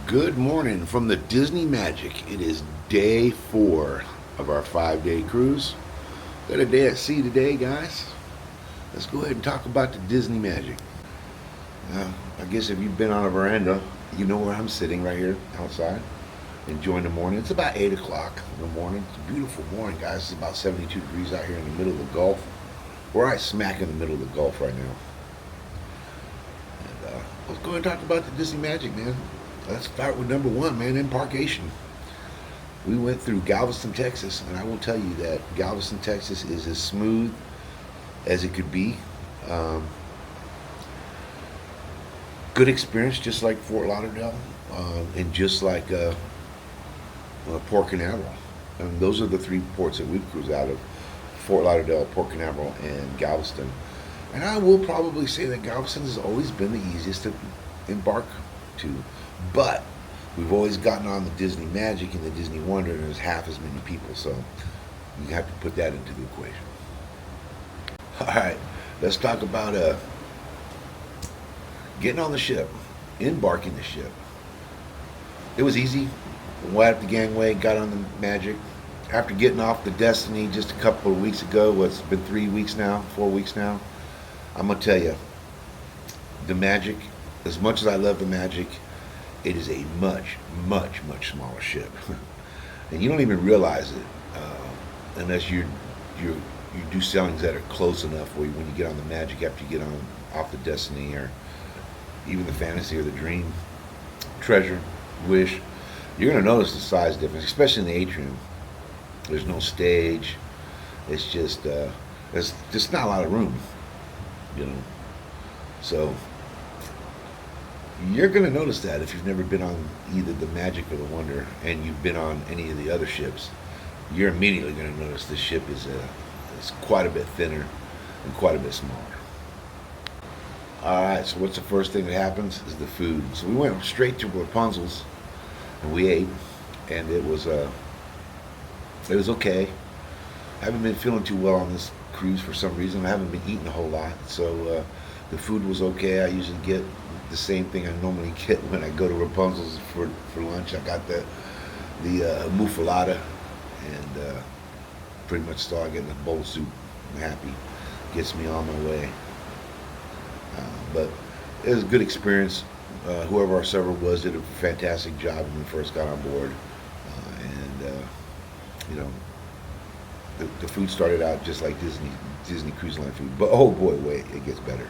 Good morning from the Disney Magic. It is day 4 of our 5-day cruise. Got a day at sea today, guys. Let's go ahead and talk about the Disney Magic. I guess if you've been on a veranda, you know where I'm sitting right here outside, enjoying the morning. It's about 8 o'clock in the morning. It's a beautiful morning, guys. It's about 72 degrees out here in the middle of the Gulf. We're right smack in the middle of the Gulf right now. And let's go ahead and talk about the Disney Magic, man. Let's start with number 1, man, embarkation. We went through Galveston, Texas, and I will tell you that Galveston, Texas is as smooth as it could be. Good experience, just like Fort Lauderdale, and just like Port Canaveral. And those are the 3 ports that we cruise out of: Fort Lauderdale, Port Canaveral, and Galveston. And I will probably say that Galveston has always been the easiest to embark to. But we've always gotten on the Disney Magic and the Disney Wonder, and there's half as many people, so you have to put that into the equation. All right, let's talk about getting on the ship, embarking the ship. It was easy. Went up the gangway, got on the Magic. After getting off the Destiny just a couple of weeks ago, what's been 3 weeks now, 4 weeks now, I'm gonna tell you, the Magic, as much as I love the Magic, it is a much, much, much smaller ship, and you don't even realize it unless you do sailings that are close enough where when you get on the Magic after you get on off the Destiny or even the Fantasy or the Dream, Treasure, Wish, you're gonna notice the size difference, especially in the atrium. There's no stage. It's just there's just not a lot of room, you know. So you're going to notice that if you've never been on either the Magic or the Wonder, and you've been on any of the other ships, you're immediately going to notice this ship is quite a bit thinner and quite a bit smaller. All right, so what's the first thing that happens is the food. So we went straight to Rapunzel's, and we ate, and it was okay. I haven't been feeling too well on this cruise for some reason. I haven't been eating a whole lot, so the food was okay. I usually get the same thing I normally get when I go to Rapunzel's for lunch. I got the muffalata, and pretty much start getting a bowl of soup. I'm happy. Gets me on my way. But it was a good experience. Whoever our server was did a fantastic job when we first got on board. You know, the food started out just like Disney Cruise Line food. But oh boy, wait, it gets better.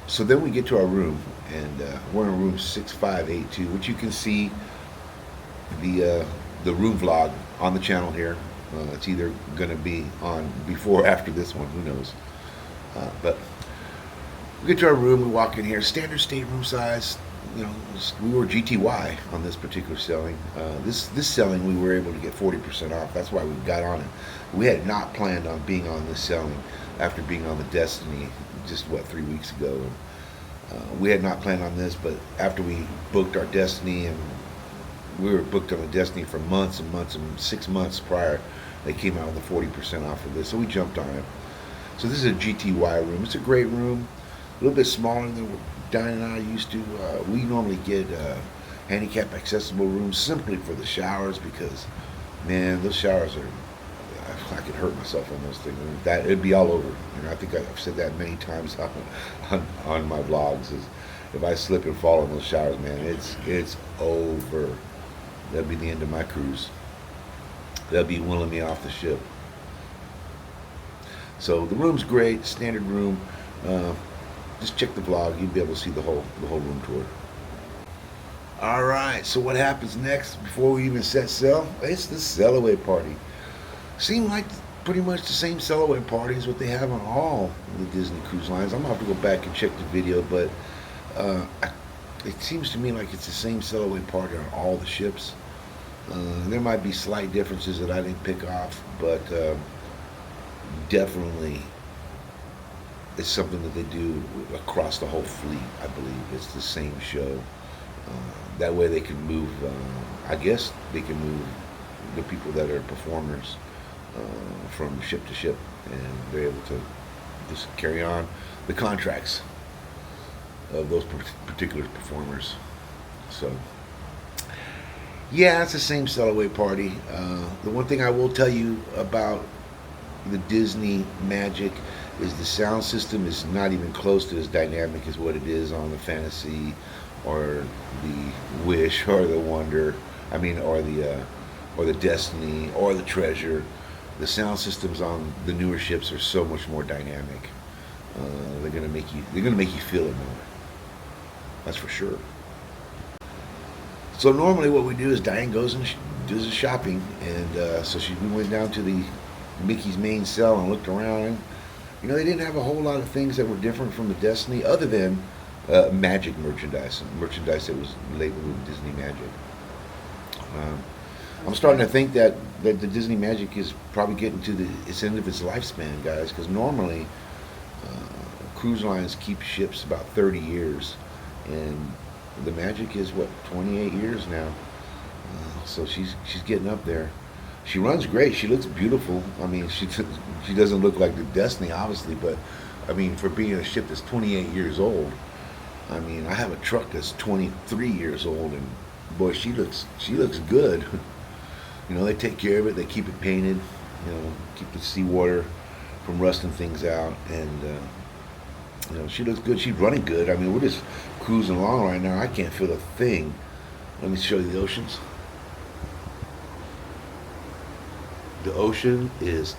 So then we get to our room, and we're in room 6582, which you can see the room vlog on the channel here. It's either going to be on before or after this one, who knows. But we get to our room, we walk in here, standard stateroom size. You know, we were GTY on this particular selling. This selling we were able to get 40% off. That's why we got on it. We had not planned on being on this selling after being on the Destiny just 3 weeks ago. And we had not planned on this, but after we booked our Destiny, and we were booked on the Destiny for months and months and 6 months prior, they came out with a 40% off of this, so we jumped on it. So this is a GTY room. It's a great room, a little bit smaller than what Diane and I used to. We normally get handicap accessible rooms simply for the showers, because man, those showers are, I could hurt myself on those things. That it'd be all over. You know, I think I've said that many times on my vlogs. Is if I slip and fall in those showers, man, it's over. That'll be the end of my cruise. They'll be wheeling me off the ship. So the room's great, standard room. Just check the vlog. You'll be able to see the whole room tour. All right. So what happens next before we even set sail? It's the sail away party. Seem like pretty much the same sail away party as what they have on all the Disney cruise lines. I'm gonna have to go back and check the video, but it seems to me like it's the same sail away party on all the ships. There might be slight differences that I didn't pick off, but definitely it's something that they do across the whole fleet. I believe it's the same show. That way they can move. I guess they can move the people that are performers from ship to ship, and they're able to just carry on the contracts of those particular performers. So Yeah, it's the same Cellaway party. The one thing I will tell you about the Disney Magic is the sound system is not even close to as dynamic as what it is on the Fantasy or the Wish or the Wonder. I mean, or the Destiny or the Treasure. The sound systems on the newer ships are so much more dynamic. They're gonna make you feel it more. That's for sure. So normally what we do is Diane goes and does the shopping, and we went down to the Mickey's main cell and looked around. And, they didn't have a whole lot of things that were different from the Destiny, other than Magic merchandise that was labeled with Disney Magic. Um, I'm starting to think that the Disney Magic is probably getting to its end of its lifespan, guys, because normally cruise lines keep ships about 30 years, and the Magic is what, 28 years now. So she's getting up there. She runs great. She looks beautiful. I mean, she doesn't look like the Destiny, obviously, but I mean, for being a ship that's 28 years old, I mean, I have a truck that's 23 years old, and boy, she looks good. They take care of it. They keep it painted. Keep the seawater from rusting things out, and she looks good. She's running good. I mean, we're just cruising along right now. I can't feel a thing. Let me show you the oceans. The ocean is,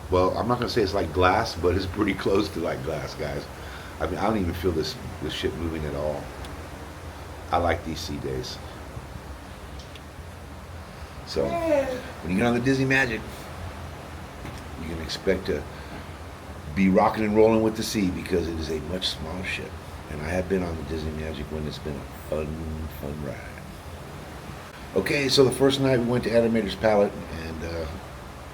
well, I'm not going to say it's like glass, but it's pretty close to like glass, guys. I mean, I don't even feel this ship moving at all. I like these sea days. So, when you get on the Disney Magic, you can expect to be rocking and rolling with the sea, because it is a much smaller ship. And I have been on the Disney Magic when it's been a fun ride. Okay, so the first night we went to Animator's Palette, and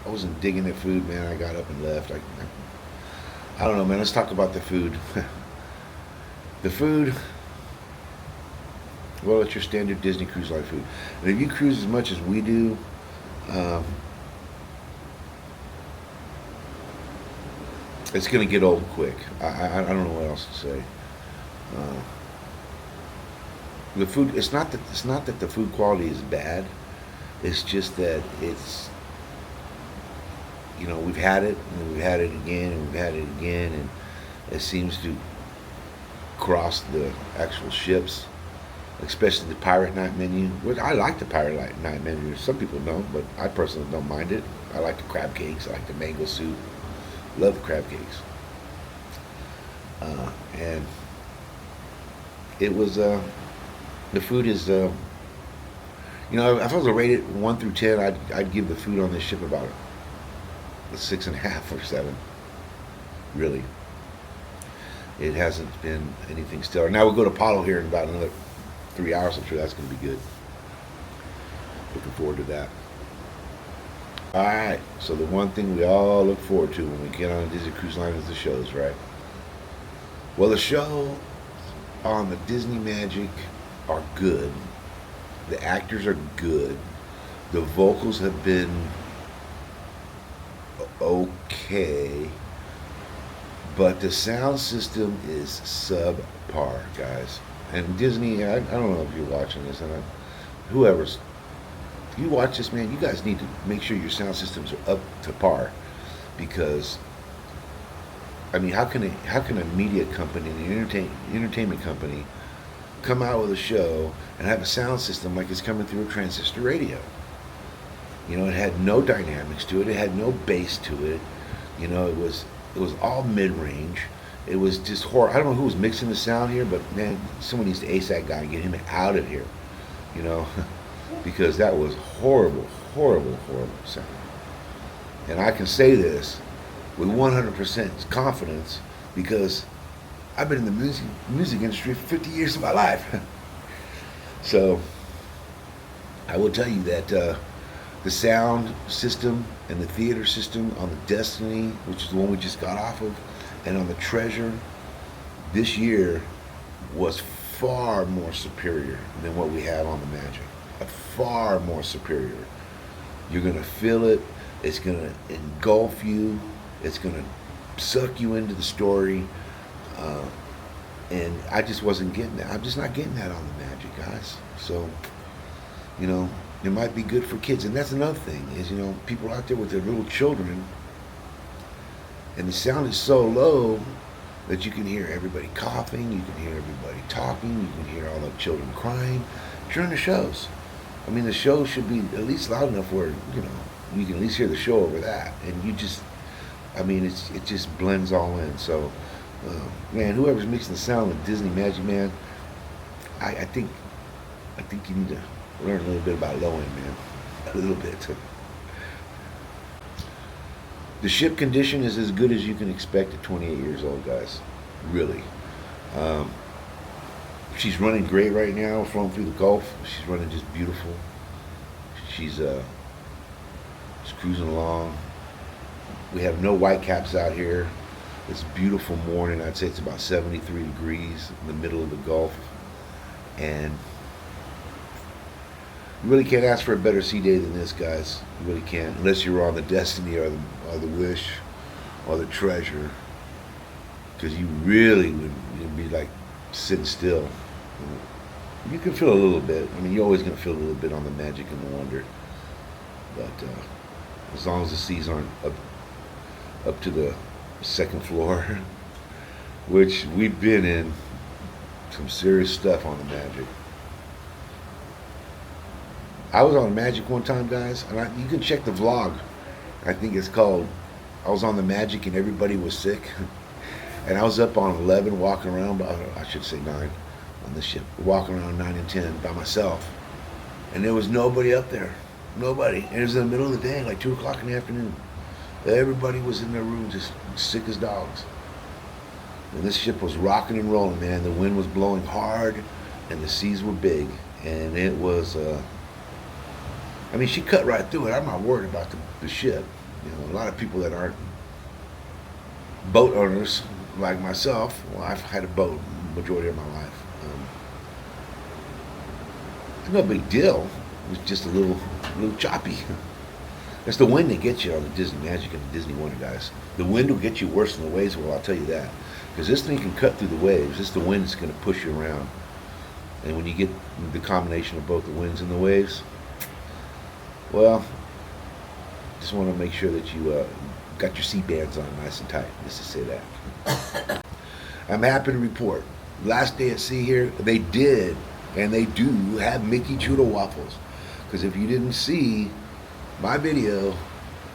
I wasn't digging the food, man. I got up and left. I don't know, man. Let's talk about the food. The food, well, it's your standard Disney Cruise Line food. And if you cruise as much as we do, it's going to get old quick. I don't know what else to say. The food, it's not that the food quality is bad. It's just that it's, we've had it, and we've had it again, and we've had it again, and it seems to cross the actual ships, especially the Pirate Night menu. Which I like the Pirate Night menu. Some people don't, but I personally don't mind it. I like the crab cakes. I like the mango soup. Love the crab cakes. And it was, the food is, if I was to rate it 1 through 10, I'd give the food on this ship about a 6.5 or 7. Really. It hasn't been anything stellar. Now we'll go to Apollo here in about another 3 hours. I'm sure that's going to be good. Looking forward to that. All right. So the one thing we all look forward to when we get on a Disney Cruise Line is the shows, right? Well, the show on the Disney Magic are good. The actors are good. The vocals have been okay, but the sound system is subpar, guys. And Disney, I don't know if you're watching this, and whoever's, if you watch this, man, you guys need to make sure your sound systems are up to par, because I mean, how can a media company, an entertainment company, come out with a show and have a sound system like it's coming through a transistor radio? It had no dynamics to it. It had no bass to it. It was all mid-range. It was just horrible. I don't know who was mixing the sound here, but man, someone needs to ace that guy and get him out of here. Because that was horrible sound. And I can say this with 100% confidence, because I've been in the music industry for 50 years of my life. So I will tell you that the sound system and the theater system on the Destiny, which is the one we just got off of, and on the Treasure this year was far more superior than what we have on the Magic. Far more superior. You're going to feel it. It's going to engulf you. It's going to suck you into the story. And I just wasn't getting that. I'm just not getting that on the Magic, guys. So, It might be good for kids, and that's another thing is people out there with their little children, and the sound is so low that you can hear everybody coughing, you can hear everybody talking, you can hear all the children crying during the shows. I mean, the show should be at least loud enough where you can at least hear the show over that, and it just blends all in. So, man, whoever's mixing the sound with Disney Magic, man, I think you need to learn a little bit about low end, man, a little bit. The ship condition is as good as you can expect at 28 years old, guys. Really. Um, she's running great right now, flowing through the Gulf. She's running just beautiful. She's just cruising along. We have no white caps out here. It's a beautiful morning. I'd say it's about 73 degrees in the middle of the Gulf. And you really can't ask for a better sea day than this, guys. You really can't, unless you're on the Destiny or the Wish or the Treasure, because you really would be like sitting still. You can feel a little bit. I mean, you're always going to feel a little bit on the Magic and the Wonder, but as long as the seas aren't up to the second floor, which we've been in some serious stuff on the Magic. I was on the Magic one time, guys, and you can check the vlog. I think it's called I was on the Magic and everybody was sick. And I was up on 11 walking around, I should say 9 on the ship, walking around 9 and 10 by myself. And there was nobody up there. Nobody. And it was in the middle of the day, like 2 o'clock in the afternoon. Everybody was in their room just sick as dogs. And this ship was rocking and rolling, man. The wind was blowing hard and the seas were big. And it was... she cut right through it. I'm not worried about the ship. A lot of people that aren't boat owners like myself, well, I've had a boat the majority of my life. It's no big deal. It was just a little choppy. That's the wind that gets you on the Disney Magic and the Disney Wonder, guys. The wind will get you worse than the waves will, I'll tell you that. Because this thing can cut through the waves. It's the wind that's going to push you around. And when you get the combination of both the winds and the waves, well, just want to make sure that you got your seat bands on nice and tight, just to say that. I'm happy to report, last day at sea here, they did, and they do have Mickey Chudo waffles. Because if you didn't see my video,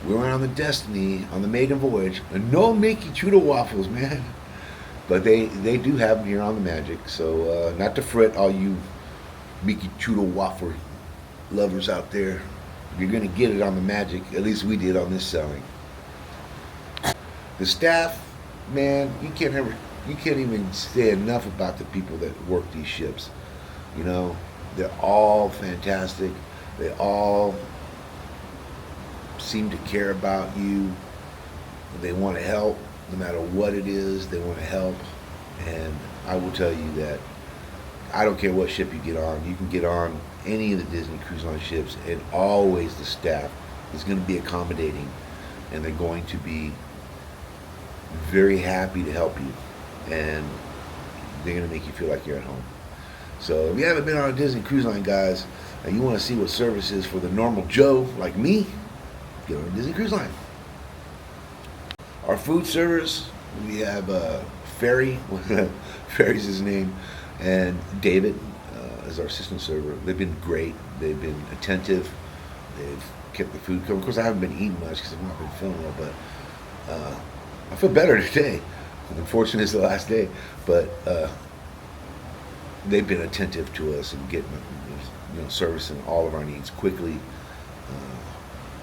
we were on the Destiny, on the maiden voyage, and no Mickey Chudo waffles, man. But they do have them here on the Magic, so not to fret, all you Mickey Chudo waffle lovers out there. You're going to get it on the Magic. At least we did on this selling. The staff, man, you can't even say enough about the people that work these ships. They're all fantastic. They all seem to care about you. They want to help, no matter what it is. They want to help. And I will tell you that I don't care what ship you get on. You can get on any of the Disney Cruise Line ships, and always the staff is going to be accommodating, and they're going to be very happy to help you, and they're going to make you feel like you're at home. So if you haven't been on a Disney Cruise Line, guys, and you want to see what service is for the normal Joe like me, get on a Disney Cruise Line. Our food service, we have Ferry, Ferry's his name, and David is our assistant server. They've been great. They've been attentive. They've kept the food coming. Of course, I haven't been eating much because I've not been filming it, but I feel better today. Unfortunately, it's the last day, but they've been attentive to us and getting, servicing all of our needs quickly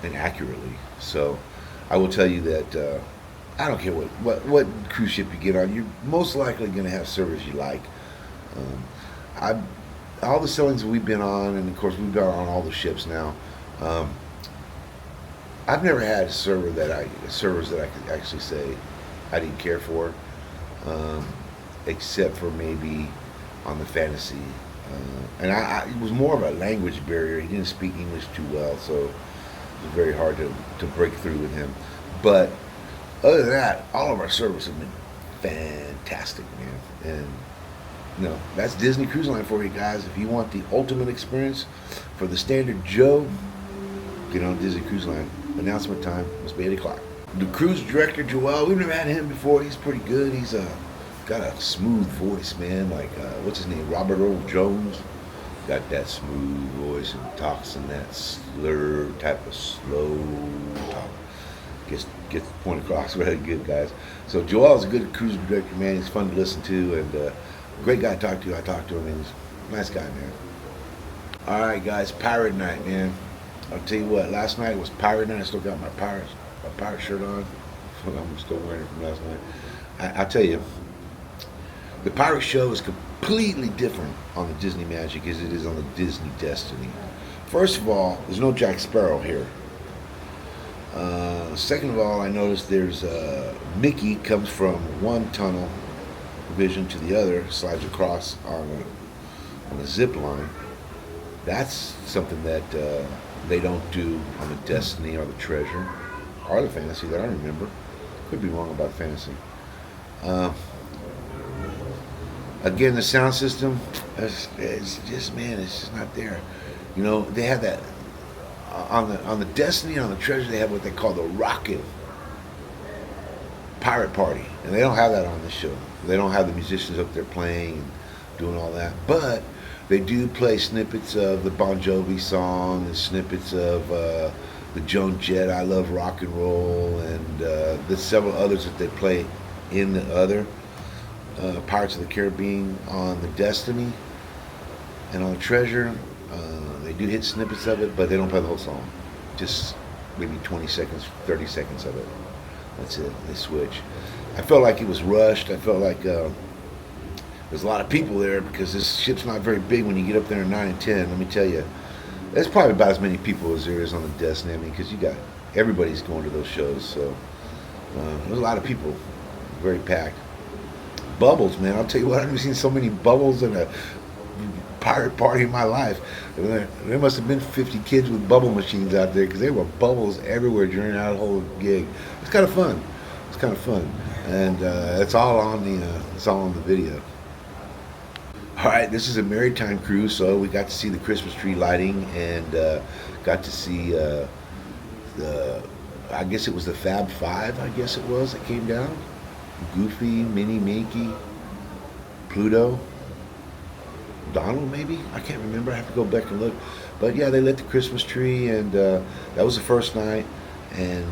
and accurately. So I will tell you that I don't care what cruise ship you get on, you're most likely going to have service you like. All the sailings we've been on, and of course we've been on all the ships now, I've never had servers that I could actually say I didn't care for, except for maybe on the Fantasy. And it was more of a language barrier. He didn't speak English too well, so it was very hard to break through with him. But other than that, all of our service have been fantastic, man. And No, that's Disney Cruise Line for you guys. If you want the ultimate experience for the standard Joe, get on Disney Cruise Line. Announcement time must be 8 o'clock. The cruise director, Joel, we've never had him before. He's pretty good. He's got a smooth voice, man. Like, what's his name? Robert Earl Jones. Got that smooth voice and talks in that slur type of slow talk. Gets the point across really good, guys. So Joel's a good cruise director, man. He's fun to listen to and great guy to talk to. I talked to him and he's a nice guy, man. All right, guys, Pirate Night, man. I'll tell you what, last night was Pirate Night. I still got my pirate shirt on. I'm still wearing it from last night. I'll tell you, the pirate show is completely different on the Disney Magic as it is on the Disney Destiny. First of all, there's no Jack Sparrow here. Second of all, I noticed there's Mickey comes from one tunnel vision to the other, slides across on a zip line. That's something that they don't do on the Destiny or the Treasure or the Fantasy that I remember. Could be wrong about Fantasy. Again, the sound system, it's just, man, it's just not there. You know, they have that on the Destiny and on the Treasure. They have what they call the Rocket Pirate Party, and they don't have that on this show. They don't have the musicians up there playing and doing all that, but they do play snippets of the Bon Jovi song and snippets of the Joan Jett I Love Rock and Roll, and there's several others that they play in the other Pirates of the Caribbean on the Destiny and on the Treasure. They do hit snippets of it, but they don't play the whole song. Just maybe 20 seconds, 30 seconds of it. That's it. They switch. I felt like it was rushed. I felt like there's a lot of people there because this ship's not very big when you get up there in 9 and 10. Let me tell you, there's probably about as many people as there is on the Destiny. I mean, because everybody's going to those shows. So there's a lot of people. Very packed. Bubbles, man. I'll tell you what, I've never seen so many bubbles in a pirate party in my life. There must have been 50 kids with bubble machines out there because there were bubbles everywhere during that whole gig. It's kind of fun. It's kind of fun, and it's all on the video. All right, this is a maritime cruise, so we got to see the Christmas tree lighting and got to see I guess it was the Fab Five. I guess it was that came down. Goofy, Minnie, Mickey, Pluto, Donald, maybe? I can't remember. I have to go back and look. But yeah, they lit the Christmas tree, and that was the first night. And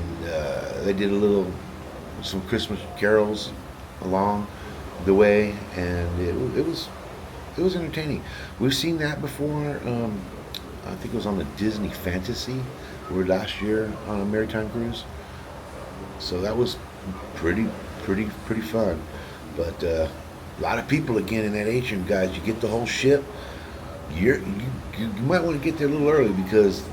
they did some Christmas carols along the way, and it was entertaining. We've seen that before. I think it was on the Disney Fantasy. We were last year on a maritime cruise, so that was pretty fun. But a lot of people again in that atrium, guys. You get the whole ship. You might want to get there a little early because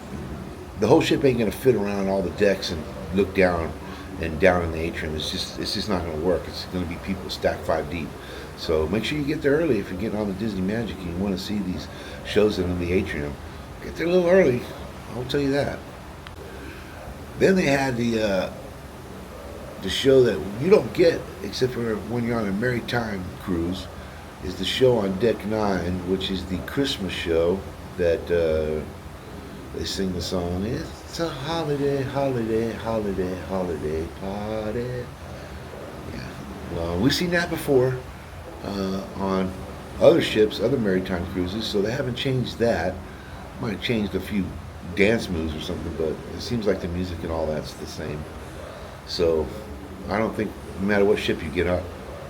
the whole ship ain't gonna fit around all the decks and look down in the atrium. It's just not gonna work. It's gonna be people stacked 5 deep. So make sure you get there early if you're getting on the Disney Magic and you want to see these shows in the atrium. Get there a little early. I'll tell you that. Then they had the show that you don't get except for when you're on a maritime cruise is the show on Deck 9, which is the Christmas show that they sing the song, "It's a holiday, holiday, holiday, holiday party." Yeah, well, we've seen that before on other ships, other maritime cruises, so they haven't changed that. Might have changed a few dance moves or something, but it seems like the music and all that's the same. So I don't think no matter what ship you get up,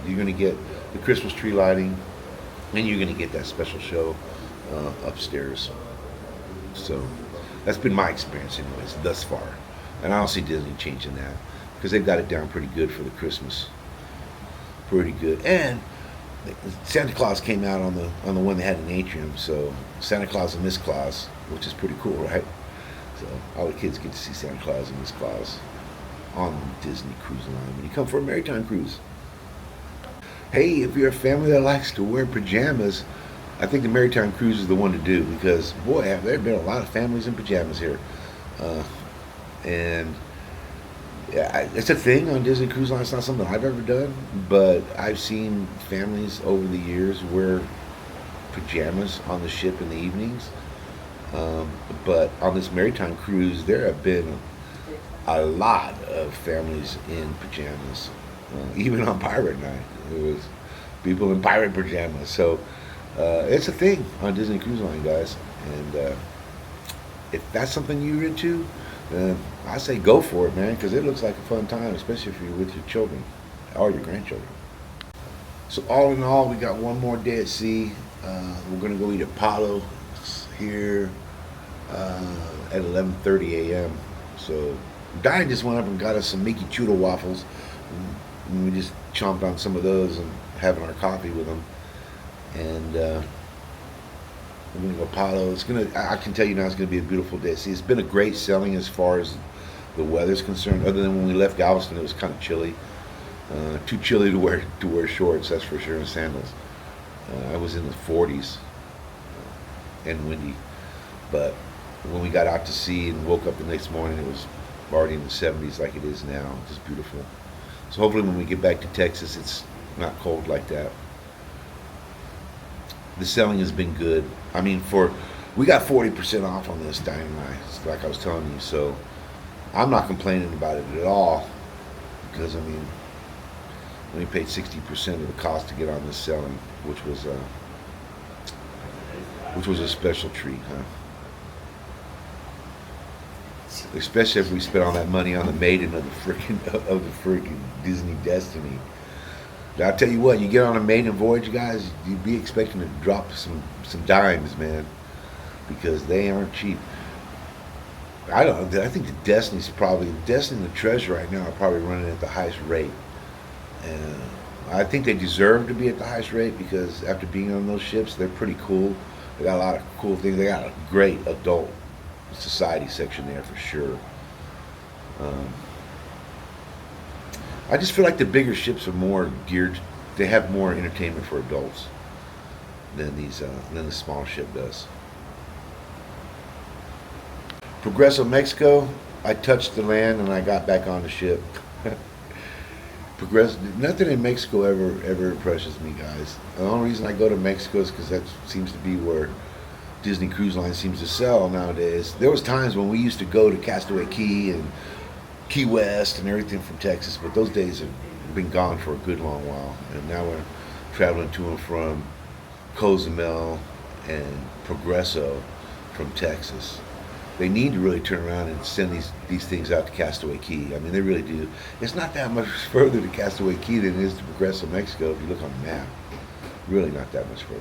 you're going to get the Christmas tree lighting, and you're going to get that special show upstairs. So that's been my experience anyways, thus far. And I don't see Disney changing that because they've got it down pretty good for the Christmas. Pretty good. And Santa Claus came out on the one they had in Atrium, so Santa Claus and Miss Claus, which is pretty cool, right? So all the kids get to see Santa Claus and Miss Claus on the Disney Cruise Line when you come for a maritime cruise. Hey, if you're a family that likes to wear pajamas, I think the maritime cruise is the one to do because, boy, have there been a lot of families in pajamas here. And yeah, it's a thing on Disney Cruise Line. It's not something I've ever done, but I've seen families over the years wear pajamas on the ship in the evenings. But on this maritime cruise, there have been a lot of families in pajamas. Even on pirate night, there was people in pirate pajamas. So it's a thing on Disney Cruise Line, guys. And if that's something you're into, I say go for it, man, because it looks like a fun time, especially if you're with your children or your grandchildren. So all in all, we got one more day at sea. We're gonna go eat Apollo here at 11:30 a.m. So Diane just went up and got us some Mickey Chudo waffles, and we just chomped on some of those and having our coffee with them. And we're gonna go Apollo. I can tell you now, it's gonna be a beautiful day. See, it's been a great sailing as far as the weather's concerned. Other than when we left Galveston, it was kind of chilly, too chilly to wear shorts, that's for sure, and sandals. I was in the 40s and windy, but when we got out to sea and woke up the next morning, it was already in the 70s like it is now. Just beautiful. So hopefully when we get back to Texas, it's not cold like that. The selling has been good. I mean, we got 40% off on this, Diane and I, like I was telling you. So I'm not complaining about it at all, because I mean, we paid 60% of the cost to get on this selling, which was a special treat, huh? Especially if we spent all that money on the maiden of the freaking Disney Destiny. Now, I'll tell you what, you get on a maiden voyage, guys, you'd be expecting to drop some dimes, man, because they aren't cheap. I think the Destiny and the Treasure right now are probably running at the highest rate. And I think they deserve to be at the highest rate, because after being on those ships, they're pretty cool. They got a lot of cool things. They got a great adult society section there for sure. I just feel like the bigger ships are more geared. They have more entertainment for adults than the small ship does. Progreso, Mexico. I touched the land and I got back on the ship. Nothing in Mexico ever impresses me, guys. The only reason I go to Mexico is because that seems to be where Disney Cruise Line seems to sell nowadays. There was times when we used to go to Castaway Cay and Key West and everything from Texas, but those days have been gone for a good long while. And now we're traveling to and from Cozumel and Progreso from Texas. They need to really turn around and send these things out to Castaway Cay. I mean, they really do. It's not that much further to Castaway Cay than it is to Progreso, Mexico, if you look on the map. Really not that much further.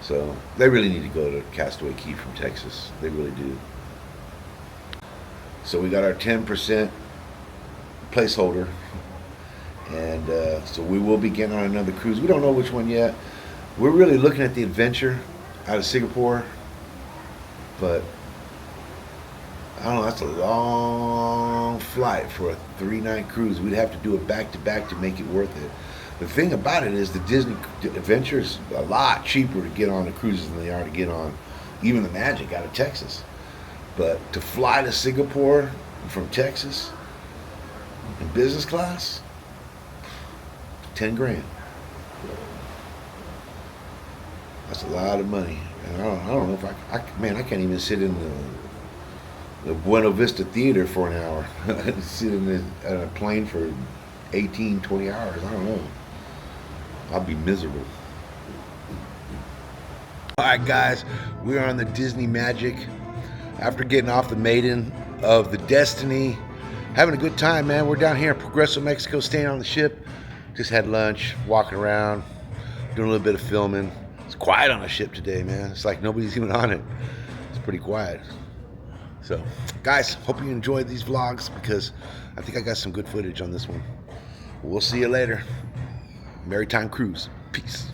So they really need to go to Castaway Cay from Texas. They really do. So we got our 10% placeholder. And so we will be getting on another cruise. We don't know which one yet. We're really looking at the Adventure out of Singapore. But I don't know, that's a long flight for a 3-night cruise. We'd have to do it back-to-back to make it worth it. The thing about it is the Disney Adventure is a lot cheaper to get on the cruises than they are to get on even the Magic out of Texas. But to fly to Singapore from Texas in business class, 10 grand. That's a lot of money. And I don't know if I can't even sit in the Buena Vista Theater for an hour. Sit in a plane for 18, 20 hours. I don't know. I'll be miserable. All right, guys, we are on the Disney Magic. After getting off the maiden of the Destiny, having a good time, man. We're down here in Progreso, Mexico, staying on the ship. Just had lunch, walking around, doing a little bit of filming. It's quiet on the ship today, man. It's like nobody's even on it. It's pretty quiet. So, guys, hope you enjoyed these vlogs, because I think I got some good footage on this one. We'll see you later. Maritime Cruise. Peace.